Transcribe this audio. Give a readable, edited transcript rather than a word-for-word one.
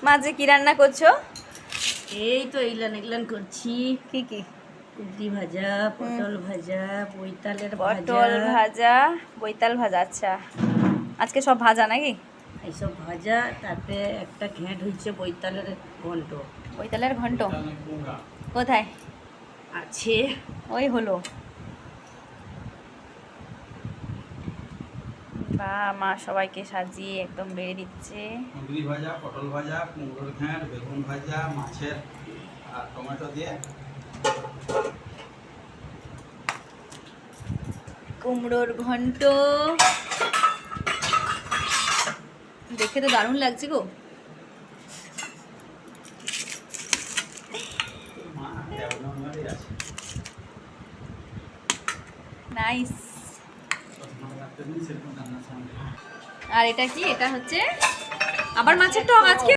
মাঝে কি রান্না করছো? এই তো এইলান করছি। কি কি? কুঁদরি ভাজা, পটল ভাজা, বৈতালের পটল ভাজা, বৈতাল ভাজা। আচ্ছা, আজকে সব ভাজা নাকি? এইসব ভাজা। তারপরে একটা ঘ্যাঁট হয়েছে বৈতালের ঘন্ট বৈতালের ঘন্ট কোথায় আছে। ওই হলো। বা মা সবাইকে সাজিয়ে একদম বেড়ে দিচ্ছে। কুঁদরি ভাজা, পটল ভাজা, কুমড়োর ঘ্যাঁট, বেগুন ভাজা, মাছের আর টমেটো দিয়ে কুমড়োর ঘন্ট দেখে তো দারুণ লাগছে গো। মা দেওয়ানোরই আছে। নাইস। সেরকম রান্নার সামনে আর এটা কি? এটা হচ্ছে আবার মাছের টক আজকে।